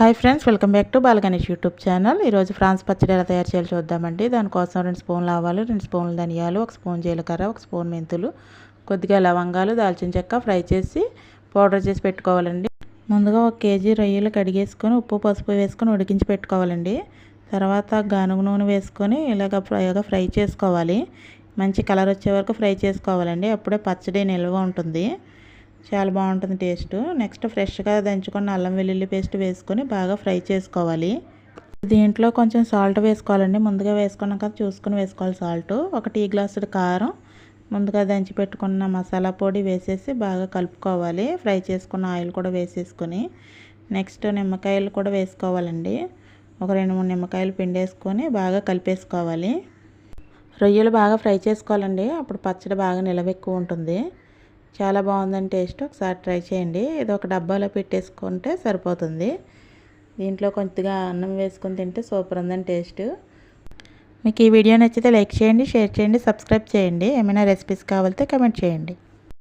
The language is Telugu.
Hi friends, welcome back to Balaganesh YouTube channel. ఈరోజు ఫ్రాన్స్ పచ్చడి ఎలా తయారు చేయాలో చూద్దామండి. దానికోసం 2 స్పూన్లు ఆవాలు, 2 స్పూన్లు ధనియాలు, 1 స్పూన్ జీలకర్ర, 1 స్పూన్ మెంతులు, కొద్దిగా లవంగాలు, దాల్చిన చెక్క ఫ్రై చేసి పౌడర్ చేసి పెట్టుకోవాలండి. ముందుగా 1 కేజీ రొయ్యలు కడిగేసుకొని ఉప్పు పసుపు వేసుకొని ఉడికించి పెట్టుకోవాలండి. తర్వాత గానుగ నూనె వేసుకొని ఇలాగ ఫ్రై చేసుకోవాలి. మంచి కలర్ వచ్చే వరకు ఫ్రై చేసుకోవాలండి. అప్పుడే పచ్చడి నిల్వ ఉంటుంది, చాలా బాగుంటుంది టేస్ట్. నెక్స్ట్ ఫ్రెష్గా దంచుకున్న అల్లం వెల్లుల్లి పేస్ట్ వేసుకొని బాగా ఫ్రై చేసుకోవాలి. దీంట్లో కొంచెం సాల్ట్ వేసుకోవాలండి. ముందుగా వేసుకున్నాక చూసుకొని వేసుకోవాలి సాల్ట్. 1 టీ గ్లాసుడు కారం, ముందుగా దంచి పెట్టుకున్న మసాలా పొడి వేసేసి బాగా కలుపుకోవాలి. ఫ్రై చేసుకున్న ఆయిల్ కూడా వేసేసుకొని నెక్స్ట్ నిమ్మకాయలు కూడా వేసుకోవాలండి. ఒక 2-3 నిమ్మకాయలు పిండేసుకొని బాగా కలిపేసుకోవాలి. రొయ్యలు బాగా ఫ్రై చేసుకోవాలండి, అప్పుడు పచ్చడి బాగా నిలవ ఎక్కువ ఉంటుంది. చాలా బాగుందండి టేస్ట్. ఒకసారి ట్రై చేయండి. ఇది ఒక డబ్బాలో పెట్టేసుకుంటే సరిపోతుంది. దీంట్లో కొద్దిగా అన్నం వేసుకొని తింటే సూపర్ ఉందండి టేస్ట్. మీకు ఈ వీడియో నచ్చితే లైక్ చేయండి, షేర్ చేయండి, సబ్స్క్రైబ్ చేయండి. ఏమైనా రెసిపీస్ కావాలితే కమెంట్ చేయండి.